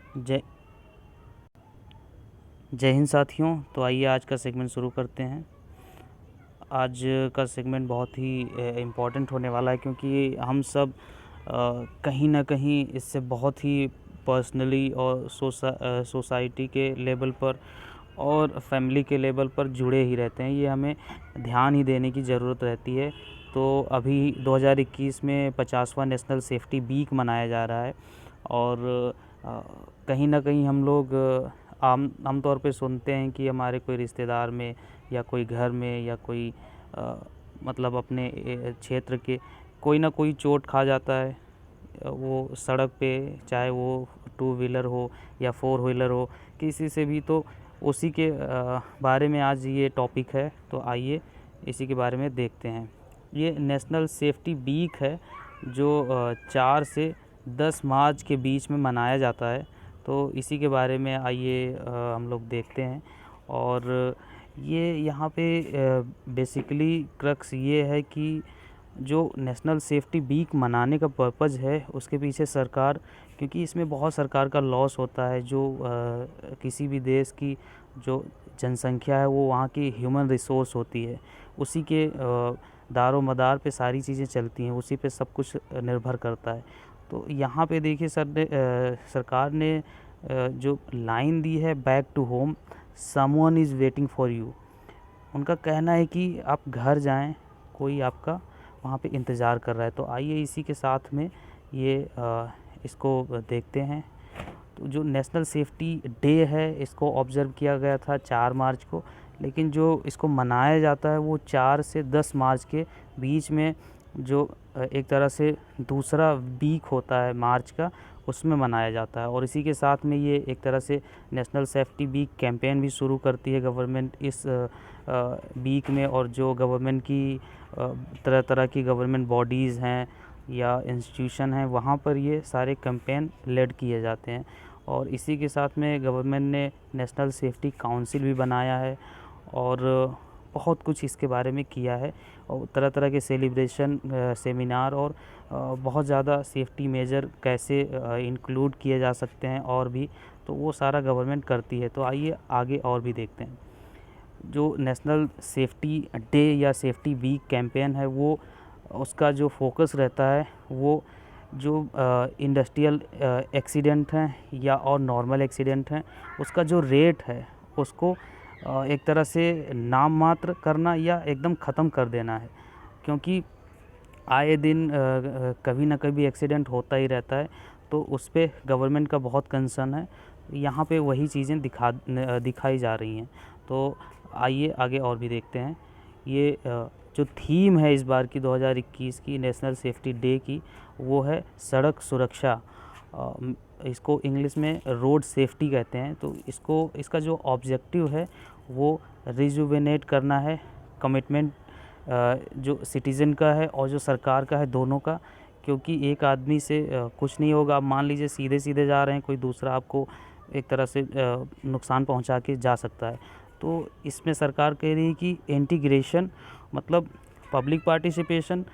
जय जय हिंद साथियों। तो आइए आज का सेगमेंट शुरू करते हैं। आज का सेगमेंट बहुत ही इम्पोर्टेंट होने वाला है, क्योंकि हम सब कहीं ना कहीं इससे बहुत ही पर्सनली और सोसाइटी के लेवल पर और फैमिली के लेवल पर जुड़े ही रहते हैं। ये हमें ध्यान ही देने की ज़रूरत रहती है। तो अभी 2021 में 50वां नेशनल सेफ्टी वीक मनाया जा रहा है, और कहीं ना कहीं हम लोग आम तौर पे सुनते हैं कि हमारे कोई रिश्तेदार में या कोई घर में या कोई मतलब अपने क्षेत्र के कोई ना कोई चोट खा जाता है। वो सड़क पे, चाहे वो 2 व्हीलर हो या 4 व्हीलर हो, किसी से भी। तो उसी के बारे में आज ये टॉपिक है। तो आइए इसी के बारे में देखते हैं। ये नेशनल सेफ्टी वीक है जो 4 से 10 मार्च के बीच में मनाया जाता है। तो इसी के बारे में आइए हम लोग देखते हैं। और ये यहाँ पे बेसिकली क्रक्स ये है कि जो नेशनल सेफ्टी वीक मनाने का पर्पज़ है, उसके पीछे सरकार, क्योंकि इसमें बहुत सरकार का लॉस होता है। जो किसी भी देश की जो जनसंख्या है वो वहाँ की ह्यूमन रिसोर्स होती है, उसी के दारो मदार पे सारी चीज़ें चलती हैं, उसी पे सब कुछ निर्भर करता है। तो यहाँ पे देखिए सरकार ने जो लाइन दी है, back to home someone is waiting for you. उनका कहना है कि आप घर जाएं, कोई आपका वहाँ पे इंतज़ार कर रहा है। तो आइए इसी के साथ में ये इसको देखते हैं। तो जो नेशनल सेफ्टी डे है, इसको ऑब्ज़र्व किया गया था 4 मार्च को, लेकिन जो इसको मनाया जाता है वो 4 से 10 मार्च के बीच में, जो एक तरह से दूसरा वीक होता है मार्च का, उसमें मनाया जाता है। और इसी के साथ में ये एक तरह से नेशनल सेफ्टी वीक कैंपेन भी शुरू करती है गवर्नमेंट इस वीक में। और जो गवर्नमेंट की तरह तरह की गवर्नमेंट बॉडीज़ हैं या इंस्टीट्यूशन हैं, वहाँ पर ये सारे कैंपेन लेड किए जाते हैं। और इसी के साथ में गवर्नमेंट ने नेशनल सेफ्टी काउंसिल भी बनाया है, और बहुत कुछ इसके बारे में किया है। और तरह तरह के सेलिब्रेशन, सेमिनार, और बहुत ज़्यादा सेफ्टी मेजर कैसे इंक्लूड किए जा सकते हैं और भी, तो वो सारा गवर्नमेंट करती है। तो आइए आगे और भी देखते हैं। जो नेशनल सेफ्टी डे या सेफ्टी वीक कैंपेन है, वो उसका जो फोकस रहता है वो जो इंडस्ट्रियल एक्सीडेंट हैं या और नॉर्मल एक्सीडेंट हैं, उसका जो रेट है उसको एक तरह से नाम मात्र करना या एकदम ख़त्म कर देना है। क्योंकि आए दिन कभी ना कभी एक्सीडेंट होता ही रहता है, तो उस पे गवर्नमेंट का बहुत कंसर्न है। यहाँ पे वही चीज़ें दिखाई जा रही हैं। तो आइए आगे और भी देखते हैं। ये जो थीम है इस बार की 2021 की नेशनल सेफ्टी डे की, वो है सड़क सुरक्षा। इसको इंग्लिश में रोड सेफ्टी कहते हैं। तो इसका जो ऑब्जेक्टिव है वो रिजुवेनेट करना है कमिटमेंट जो सिटीज़न का है और जो सरकार का है, दोनों का। क्योंकि एक आदमी से कुछ नहीं होगा। आप मान लीजिए सीधे सीधे जा रहे हैं, कोई दूसरा आपको एक तरह से नुकसान पहुंचा के जा सकता है। तो इसमें सरकार कह रही है कि इंटीग्रेशन, मतलब पब्लिक पार्टिसिपेशन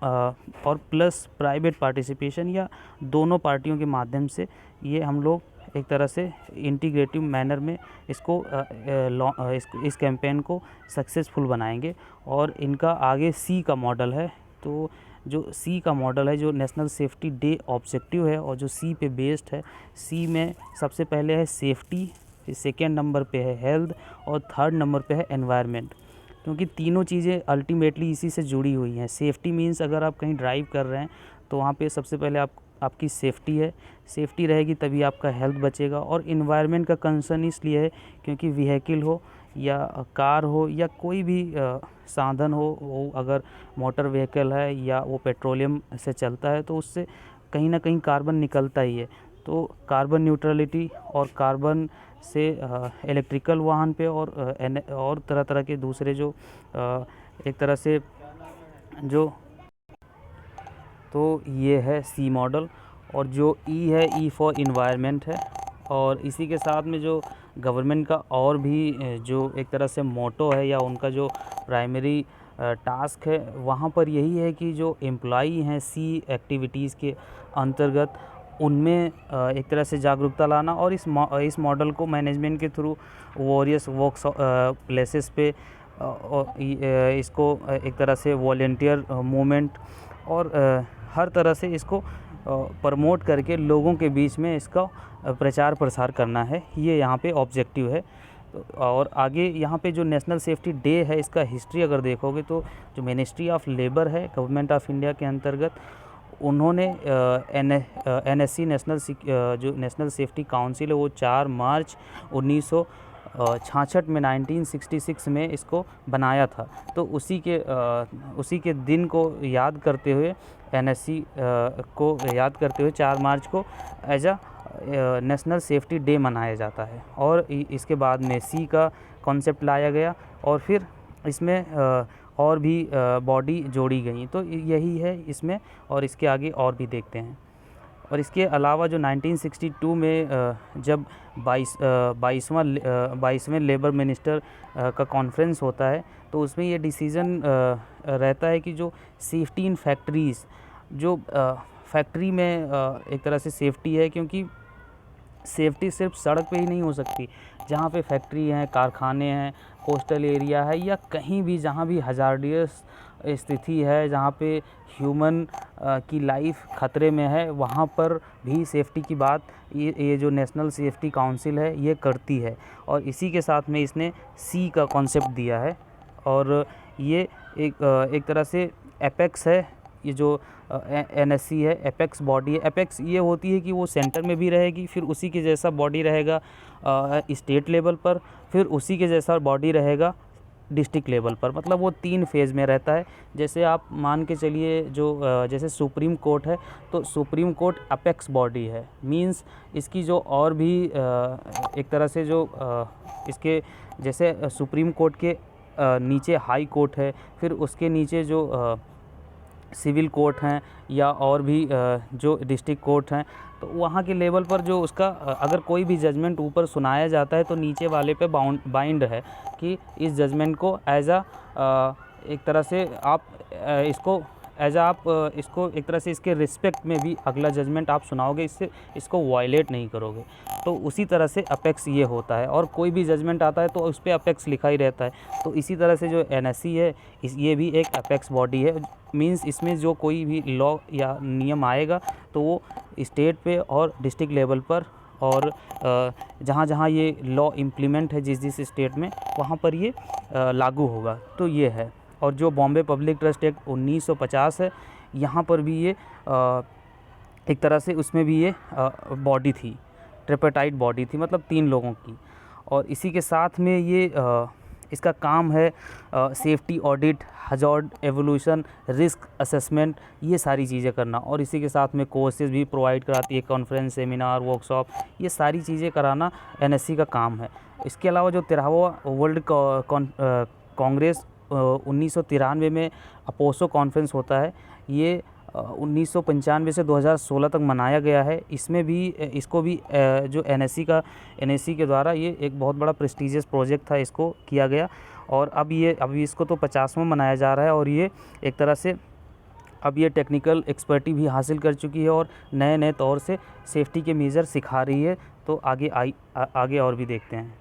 और प्लस प्राइवेट पार्टिसिपेशन, या दोनों पार्टियों के माध्यम से ये हम लोग एक तरह से इंटीग्रेटिव मैनर में इस कैंपेन को सक्सेसफुल बनाएंगे। और इनका आगे सी का मॉडल है। तो जो सी का मॉडल है, जो नेशनल सेफ्टी डे ऑब्जेक्टिव है और जो सी पे बेस्ड है, सी में सबसे पहले है सेफ्टी, सेकेंड नंबर पे है हेल्थ, और थर्ड नंबर पे है एनवायरनमेंट। क्योंकि तीनों चीज़ें अल्टीमेटली इसी से जुड़ी हुई हैं। सेफ्टी मीन्स अगर आप कहीं ड्राइव कर रहे हैं तो वहाँ पे सबसे पहले आपकी सेफ्टी है। सेफ्टी रहेगी तभी आपका हेल्थ बचेगा। और इन्वायरमेंट का कंसर्न इसलिए है क्योंकि व्हीकल हो या कार हो या कोई भी साधन हो, वो अगर मोटर व्हीकल है या वो पेट्रोलियम से चलता है, तो उससे कहीं ना कहीं कार्बन निकलता ही है। तो कार्बन न्यूट्रलिटी और कार्बन से इलेक्ट्रिकल वाहन पे और तरह तरह के दूसरे जो एक तरह से जो, तो ये है सी मॉडल। और जो ई है, ई फॉर इन्वायरमेंट है। और इसी के साथ में जो गवर्नमेंट का और भी जो एक तरह से मोटो है या उनका जो प्राइमरी टास्क है, वहाँ पर यही है कि जो एम्प्लॉई हैं सी एक्टिविटीज़ के अंतर्गत, उनमें एक तरह से जागरूकता लाना और इस मॉडल को मैनेजमेंट के थ्रू वॉरियस वर्क प्लेसेस पे इसको एक तरह से वॉलेंटियर मूवमेंट और हर तरह से इसको प्रमोट करके लोगों के बीच में इसका प्रचार प्रसार करना है, ये यहाँ पे ऑब्जेक्टिव है। और आगे यहाँ पे जो नेशनल सेफ्टी डे है, इसका हिस्ट्री अगर देखोगे तो जो मिनिस्ट्री ऑफ लेबर है गवर्नमेंट ऑफ इंडिया के अंतर्गत, उन्होंने NSC जो नेशनल सेफ्टी काउंसिल है वो 4 मार्च 1966 में 1966 में इसको बनाया था। तो उसी के दिन को याद करते हुए NSC को याद करते हुए 4 मार्च को as a national safety day मनाया जाता है। और इसके बाद में C का कॉन्सेप्ट लाया गया और फिर इसमें और भी बॉडी जोड़ी गई। तो यही है इसमें, और इसके आगे और भी देखते हैं। और इसके अलावा जो 1962 में जब 22वें लेबर मिनिस्टर का कॉन्फ्रेंस होता है, तो उसमें ये डिसीज़न रहता है कि जो सेफ्टी इन फैक्ट्रीज़, जो फैक्ट्री में एक तरह से सेफ्टी है, क्योंकि सेफ्टी सिर्फ सड़क पे ही नहीं हो सकती। जहाँ पे फैक्ट्री हैं, कारखाने हैं, कोस्टल एरिया है, या कहीं भी जहाँ भी हज़ार्डियस स्थिति है, जहाँ पे ह्यूमन की लाइफ खतरे में है, वहाँ पर भी सेफ्टी की बात ये जो नेशनल सेफ्टी काउंसिल है ये करती है। और इसी के साथ में इसने C का कॉन्सेप्ट दिया है। और ये एक तरह से एपेक्स है, ये जो NSC है, एपेक्स बॉडी है। एपेक्स ये होती है कि वो सेंटर में भी रहेगी, फिर उसी के जैसा बॉडी रहेगा स्टेट लेवल पर, फिर उसी के जैसा बॉडी रहेगा डिस्ट्रिक्ट लेवल पर। मतलब वो 3 फेज़ में रहता है। जैसे आप मान के चलिए जो जैसे सुप्रीम कोर्ट है, तो सुप्रीम कोर्ट अपेक्स बॉडी है, मींस इसकी जो और भी एक तरह से जो इसके जैसे सुप्रीम कोर्ट के नीचे हाई कोर्ट है, फिर उसके नीचे जो सिविल कोर्ट हैं या और भी जो डिस्ट्रिक्ट कोर्ट हैं, तो वहाँ के लेवल पर जो उसका अगर कोई भी जजमेंट ऊपर सुनाया जाता है तो नीचे वाले पे बाइंड है कि इस जजमेंट को एज एक तरह से आप इसको इसको एक तरह से इसके रिस्पेक्ट में भी अगला जजमेंट आप सुनाओगे, इससे इसको वायलेट नहीं करोगे। तो उसी तरह से अपेक्स ये होता है, और कोई भी जजमेंट आता है तो उस पर अपेक्स लिखा ही रहता है। तो इसी तरह से जो NSC है ये भी एक अपेक्स बॉडी है, मींस इसमें जो कोई भी लॉ या नियम आएगा तो वो स्टेट पे और डिस्ट्रिक्ट लेवल पर, और जहाँ जहाँ ये लॉ इम्प्लीमेंट है जिस स्टेट में, वहाँ पर ये लागू होगा। तो ये है। और जो बॉम्बे पब्लिक ट्रस्ट एक्ट 1950 है, यहाँ पर भी ये एक तरह से उसमें भी ये बॉडी थी, ट्रिपार्टाइट बॉडी थी, मतलब 3 लोगों की। और इसी के साथ में ये इसका काम है safety audit, hazard evolution, risk assessment, ये सारी चीज़ें करना। और इसी के साथ में कोर्सेज भी प्रोवाइड कराती है, कॉन्फ्रेंस, सेमिनार, वर्कशॉप, ये सारी चीज़ें कराना NSC का काम है। इसके अलावा जो 13वां वर्ल्ड कांग्रेस 1993 में अपोसो कॉन्फ्रेंस होता है, ये 1995 से 2016 तक मनाया गया है। इसमें भी इसको भी जो NSC के द्वारा ये एक बहुत बड़ा प्रेस्टीजियस प्रोजेक्ट था, इसको किया गया। और अभी इसको तो 50वां मनाया जा रहा है, और ये एक तरह से अब ये टेक्निकल एक्सपर्टी भी हासिल कर चुकी है और नए नए तौर से सेफ्टी के मेजर सिखा रही है। तो आगे और भी देखते हैं।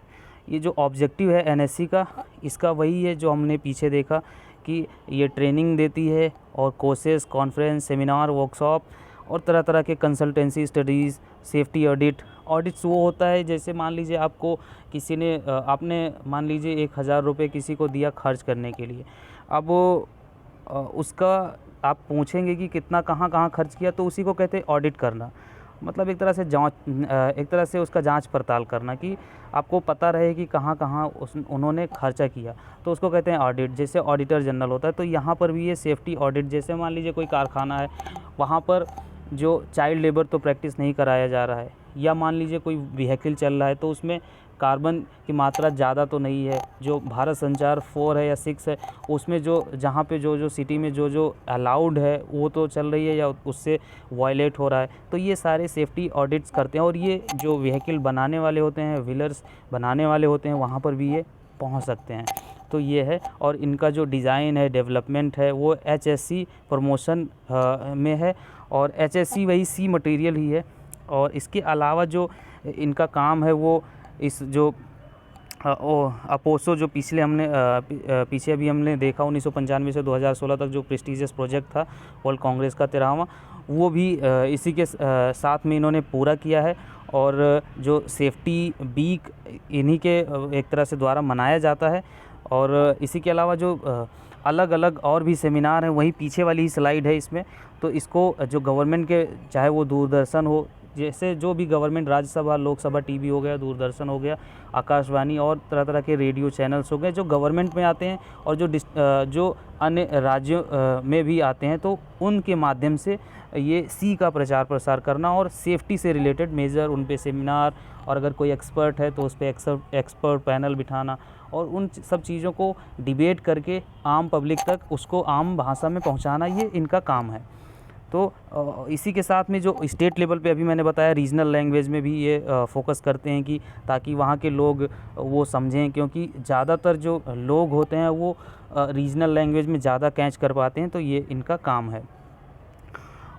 ये जो ऑब्जेक्टिव है NSC का, इसका वही है जो हमने पीछे देखा कि ये ट्रेनिंग देती है, और कोर्सेज, कॉन्फ्रेंस, सेमिनार, वर्कशॉप, और तरह तरह के कंसल्टेंसी स्टडीज़, सेफ्टी ऑडिट्स वो होता है जैसे मान लीजिए आपको किसी ने आपने मान लीजिए 1000 रुपये किसी को दिया खर्च करने के लिए। अब उसका आप पूछेंगे कि कितना कहाँ कहाँ खर्च किया, तो उसी को कहते हैं ऑडिट करना। मतलब एक तरह से उसका जांच पड़ताल करना कि आपको पता रहे कि कहाँ कहाँ उन्होंने खर्चा किया, तो उसको कहते हैं ऑडिट। जैसे ऑडिटर जनरल होता है, तो यहाँ पर भी ये सेफ्टी ऑडिट, जैसे मान लीजिए कोई कारखाना है, वहाँ पर जो चाइल्ड लेबर तो प्रैक्टिस नहीं कराया जा रहा है, या मान लीजिए कोई व्हीकल चल रहा है तो उसमें कार्बन की मात्रा ज़्यादा तो नहीं है, जो भारत संचार 4 है या 6 है, उसमें जहाँ पे जो सिटी में जो अलाउड है वो तो चल रही है या उससे वायलेट हो रहा है। तो ये सारे सेफ्टी ऑडिट्स करते हैं, और ये जो व्हीकल बनाने वाले होते हैं, व्हीलर्स बनाने वाले होते हैं, वहाँ पर भी ये पहुँच सकते हैं। तो ये है। और इनका जो डिज़ाइन है, डेवलपमेंट है, वो HSC प्रमोशन में है, और HSC वही C मटेरियल ही है। और इसके अलावा जो इनका काम है वो इस जो अपोसो जो पीछे अभी हमने देखा 1995 से 2016 तक जो प्रेस्टीजियस प्रोजेक्ट था वर्ल्ड कांग्रेस का 13वां, वो भी इसी के साथ में इन्होंने पूरा किया है। और जो सेफ्टी वीक इन्हीं के एक तरह से द्वारा मनाया जाता है। और इसी के अलावा जो अलग अलग और भी सेमिनार हैं, वही पीछे वाली ही स्लाइड है इसमें। तो इसको जो गवर्नमेंट के, चाहे वो दूरदर्शन हो, जैसे जो भी गवर्नमेंट, राज्यसभा, लोकसभा टीवी हो गया, दूरदर्शन हो गया, आकाशवाणी और तरह तरह के रेडियो चैनल्स हो गए जो गवर्नमेंट में आते हैं और जो अन्य राज्यों में भी आते हैं, तो उनके माध्यम से ये सी का प्रचार प्रसार करना और सेफ्टी से रिलेटेड मेजर उन पे सेमिनार, और अगर कोई एक्सपर्ट है तो उस पे एक्सपर्ट पैनल बिठाना और उन सब चीज़ों को डिबेट करके आम पब्लिक तक उसको आम भाषा में पहुंचाना, ये इनका काम है। तो इसी के साथ में जो स्टेट लेवल पे अभी मैंने बताया, रीजनल लैंग्वेज में भी ये फोकस करते हैं कि ताकि वहाँ के लोग वो समझें, क्योंकि ज़्यादातर जो लोग होते हैं वो रीजनल लैंग्वेज में ज़्यादा कैच कर पाते हैं, तो ये इनका काम है।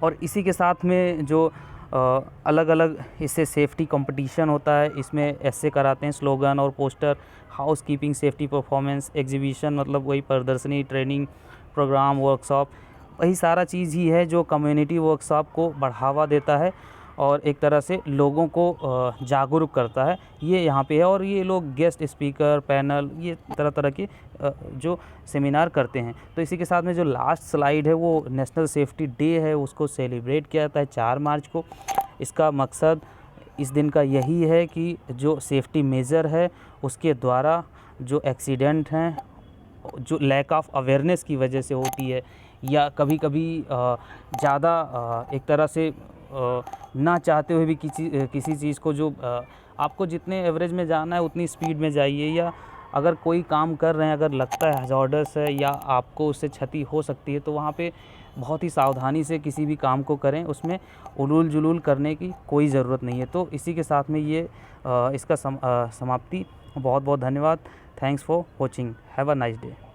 और इसी के साथ में जो अलग अलग इससे सेफ्टी कंपटीशन होता है, इसमें ऐसे कराते हैं, स्लोगन और poster, house keeping, safety performance, exhibition, मतलब वही प्रदर्शनी, ट्रेनिंग प्रोग्राम, वर्कशॉप, वही सारा चीज़ ही है जो कम्युनिटी वर्कशॉप को बढ़ावा देता है और एक तरह से लोगों को जागरूक करता है, ये यहाँ पे है। और ये लोग गेस्ट स्पीकर, पैनल, ये तरह तरह के जो सेमिनार करते हैं। तो इसी के साथ में जो लास्ट स्लाइड है वो नेशनल सेफ्टी डे है, उसको सेलिब्रेट किया जाता है 4 मार्च को। इसका मकसद इस दिन का यही है कि जो सेफ्टी मेजर है उसके द्वारा जो एक्सीडेंट हैं, जो लैक ऑफ अवेयरनेस की वजह से होती है, या कभी कभी ज़्यादा एक तरह से ना चाहते हुए भी किसी चीज़ को, जो आपको जितने एवरेज में जाना है उतनी स्पीड में जाइए, या अगर कोई काम कर रहे हैं, अगर लगता है हज़ार्डस है या आपको उससे क्षति हो सकती है, तो वहाँ पे बहुत ही सावधानी से किसी भी काम को करें, उसमें उलूल जुलूल करने की कोई ज़रूरत नहीं है। तो इसी के साथ में ये इसका समाप्ति। बहुत बहुत धन्यवाद। Thanks for watching. Have a nice day.